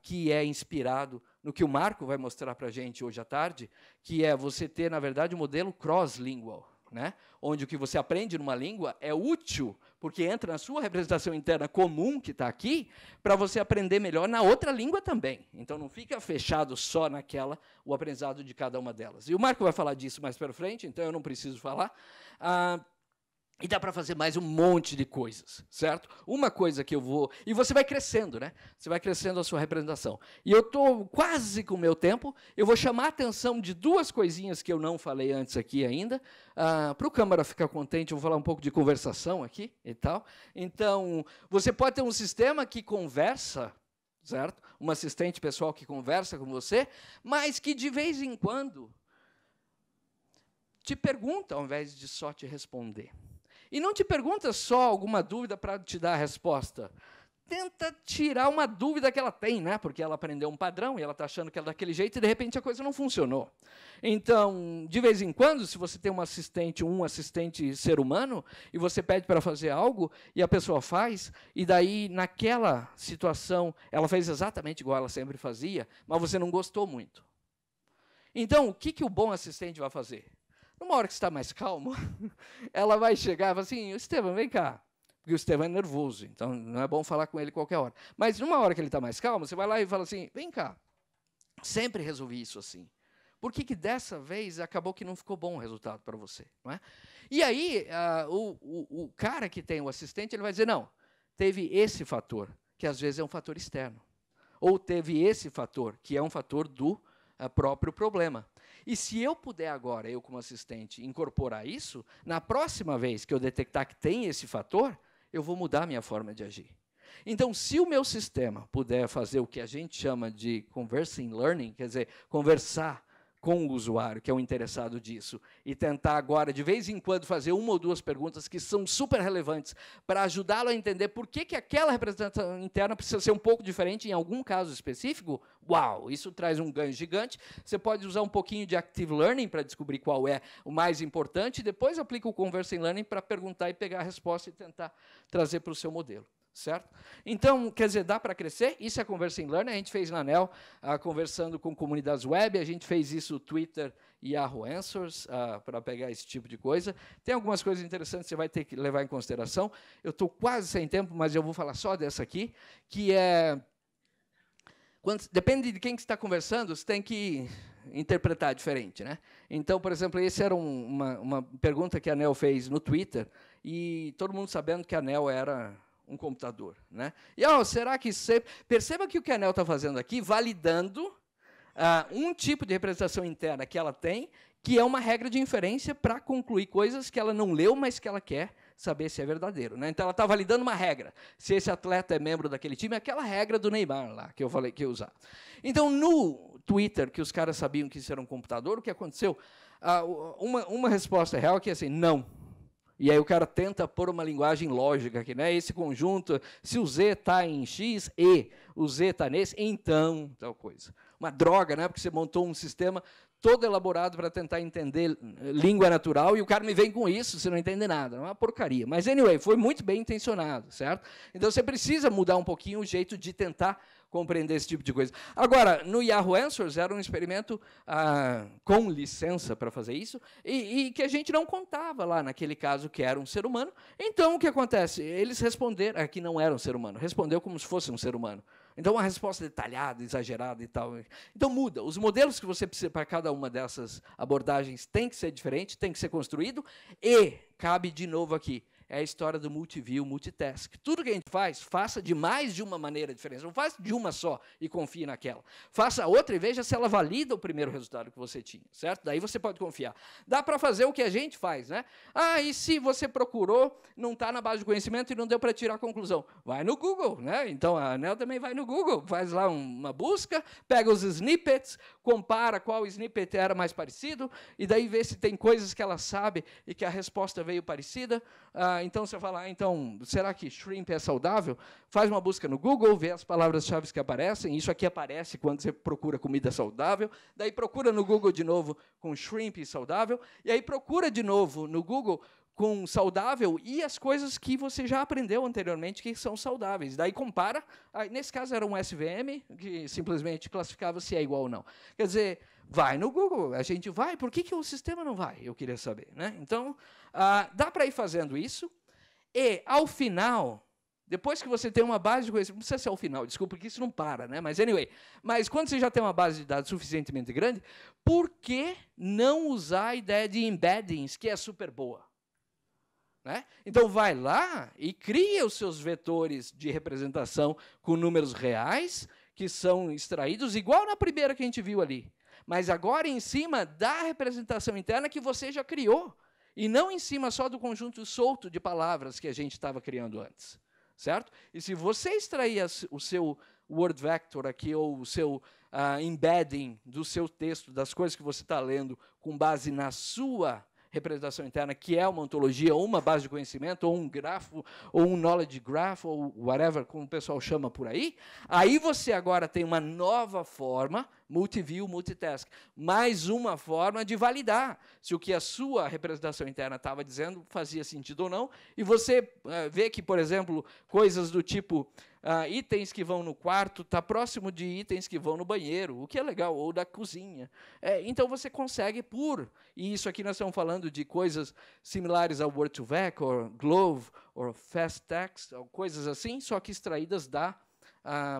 que é inspirado no que o Marco vai mostrar para a gente hoje à tarde, que é você ter, na verdade, um modelo cross-lingual, né? Onde o que você aprende numa língua é útil, porque entra na sua representação interna comum, que está aqui, para você aprender melhor na outra língua também. Então, não fica fechado só naquela, o aprendizado de cada uma delas. E o Marco vai falar disso mais para frente, então eu não preciso falar. E dá para fazer mais um monte de coisas, certo? Uma coisa que eu vou... E você vai crescendo, né? Você vai crescendo a sua representação. E eu estou quase com o meu tempo. Eu vou chamar a atenção de duas coisinhas que eu não falei antes aqui ainda. Para o câmara ficar contente, eu vou falar um pouco de conversação aqui e tal. Então, você pode ter um sistema que conversa, certo? Um assistente pessoal que conversa com você, mas que, de vez em quando, te pergunta, ao invés de só te responder. E não te pergunta só alguma dúvida para te dar a resposta. Tenta tirar uma dúvida que ela tem, né? Porque ela aprendeu um padrão e ela está achando que é daquele jeito e, de repente, a coisa não funcionou. Então, de vez em quando, se você tem um assistente ser humano, e você pede para fazer algo, e a pessoa faz, e daí, naquela situação, ela fez exatamente igual ela sempre fazia, mas você não gostou muito. Então, o que o bom assistente vai fazer? Numa hora que você está mais calmo, ela vai chegar e falar assim, Estevam, vem cá. Porque o Estevam é nervoso, então não é bom falar com ele qualquer hora. Mas numa hora que ele está mais calmo, você vai lá e fala assim, vem cá, sempre resolvi isso assim. Por que dessa vez acabou que não ficou bom o resultado para você? Não é? E aí, o cara que tem o assistente, ele vai dizer, não, teve esse fator, que às vezes é um fator externo. Ou teve esse fator, que é um fator do próprio problema. E se eu puder agora, eu como assistente, incorporar isso, na próxima vez que eu detectar que tem esse fator, eu vou mudar a minha forma de agir. Então, se o meu sistema puder fazer o que a gente chama de conversing learning, quer dizer, conversar com o usuário, que é o interessado disso, e tentar agora, de vez em quando, fazer uma ou duas perguntas que são super relevantes para ajudá-lo a entender por que aquela representação interna precisa ser um pouco diferente em algum caso específico, uau, isso traz um ganho gigante. Você pode usar um pouquinho de Active Learning para descobrir qual é o mais importante, e depois aplica o Conversing Learning para perguntar e pegar a resposta e tentar trazer para o seu modelo. Certo? Então, quer dizer, dá para crescer? Isso é Conversing Learning, a gente fez na ANEL, conversando com comunidades web, a gente fez isso no Twitter e Yahoo Answers, para pegar esse tipo de coisa. Tem algumas coisas interessantes que você vai ter que levar em consideração. Eu estou quase sem tempo, mas eu vou falar só dessa aqui, que é... depende de quem que está conversando, você tem que interpretar diferente, né? Então, por exemplo, essa era uma pergunta que a ANEL fez no Twitter, e todo mundo sabendo que a ANEL era um computador, né? E será que você perceba que o que a ANEL está fazendo aqui, validando um tipo de representação interna que ela tem, que é uma regra de inferência para concluir coisas que ela não leu, mas que ela quer saber se é verdadeiro, né? Então ela está validando uma regra. Se esse atleta é membro daquele time, é aquela regra do Neymar lá que eu falei que ia usar. Então no Twitter, que os caras sabiam que isso era um computador, o que aconteceu? Uma resposta real é que assim, não. E aí o cara tenta pôr uma linguagem lógica aqui, né? Esse conjunto, se o Z está em X e o Z está nesse, então, tal coisa. Uma droga, né? Porque você montou um sistema todo elaborado para tentar entender língua natural, e o cara me vem com isso, você não entende nada. É uma porcaria. Mas, anyway, foi muito bem intencionado, certo? Então, você precisa mudar um pouquinho o jeito de tentar compreender esse tipo de coisa. Agora, no Yahoo Answers, era um experimento com licença para fazer isso, e que a gente não contava lá, naquele caso, que era um ser humano. Então, o que acontece? Eles responderam, que não era um ser humano, respondeu como se fosse um ser humano. Então, uma resposta detalhada, exagerada e tal. Então, muda. Os modelos que você precisa para cada uma dessas abordagens tem que ser diferente, tem que ser construído, e cabe de novo aqui. É a história do multiview, multitask. Tudo que a gente faz, faça de mais de uma maneira diferente. Não faça de uma só e confie naquela. Faça outra e veja se ela valida o primeiro resultado que você tinha, certo? Daí você pode confiar. Dá para fazer o que a gente faz, né? E se você procurou, não está na base de conhecimento e não deu para tirar a conclusão? Vai no Google, né? Então, a ANEL também vai no Google, faz lá uma busca, pega os snippets, compara qual snippet era mais parecido, e daí vê se tem coisas que ela sabe e que a resposta veio parecida. Então, você fala, então, será que shrimp é saudável? Faz uma busca no Google, vê as palavras-chave que aparecem. Isso aqui aparece quando você procura comida saudável. Daí procura no Google de novo com shrimp saudável. E aí procura de novo no Google com saudável e as coisas que você já aprendeu anteriormente que são saudáveis. Daí compara. Nesse caso era um SVM, que simplesmente classificava se é igual ou não. Quer dizer, vai no Google, a gente vai. Por que o sistema não vai? Eu queria saber, né? Então, dá para ir fazendo isso. E, ao final, depois que você tem uma base de conhecimento, não precisa ser ao final, desculpa, porque isso não para, né? Mas, anyway, mas quando você já tem uma base de dados suficientemente grande, por que não usar a ideia de embeddings, que é super boa? Né? Então, vai lá e cria os seus vetores de representação com números reais, que são extraídos, igual na primeira que a gente viu ali. Mas agora em cima da representação interna que você já criou. E não em cima só do conjunto solto de palavras que a gente estava criando antes. Certo? E se você extrair o seu word vector aqui, ou o seu embedding do seu texto, das coisas que você está lendo, com base na sua representação interna, que é uma ontologia, ou uma base de conhecimento, ou um grafo, ou um knowledge graph, ou whatever, como o pessoal chama por aí, aí você agora tem uma nova forma, multiview, multitask. Mais uma forma de validar se o que a sua representação interna estava dizendo fazia sentido ou não. E você vê que, por exemplo, coisas do tipo itens que vão no quarto está próximo de itens que vão no banheiro, o que é legal, ou da cozinha. Então, você consegue e isso aqui nós estamos falando de coisas similares ao Word2Vec, ou Glove, ou FastText, ou coisas assim, só que extraídas da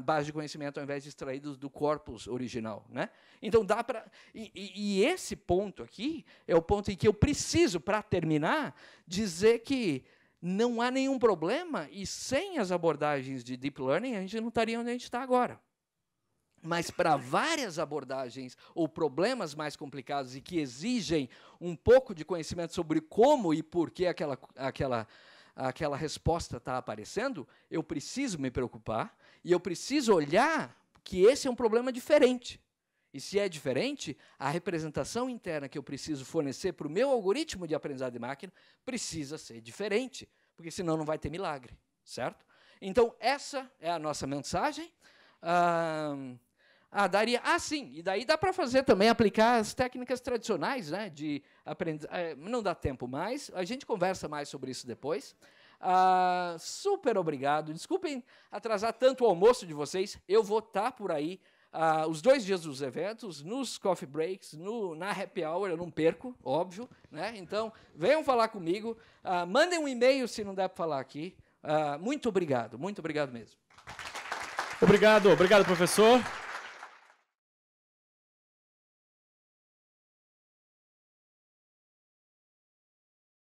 base de conhecimento, ao invés de extraídos do corpus original, né? Então, dá para... E esse ponto aqui é o ponto em que eu preciso, para terminar, dizer que não há nenhum problema, e sem as abordagens de Deep Learning, a gente não estaria onde a gente está agora. Mas para várias abordagens ou problemas mais complicados e que exigem um pouco de conhecimento sobre como e por que aquela resposta está aparecendo, eu preciso me preocupar e eu preciso olhar que esse é um problema diferente. E se é diferente, a representação interna que eu preciso fornecer para o meu algoritmo de aprendizado de máquina precisa ser diferente, porque senão não vai ter milagre, certo? Então, essa é a nossa mensagem. Sim, e daí dá para fazer também, aplicar as técnicas tradicionais, né, de aprender. Não dá tempo mais, a gente conversa mais sobre isso depois. Super obrigado. Desculpem atrasar tanto o almoço de vocês, eu vou estar por aí os 2 dias dos eventos, nos coffee breaks, na happy hour, eu não perco, óbvio, né? Então, venham falar comigo, mandem um e-mail se não der para falar aqui. Muito obrigado mesmo. Obrigado, professor.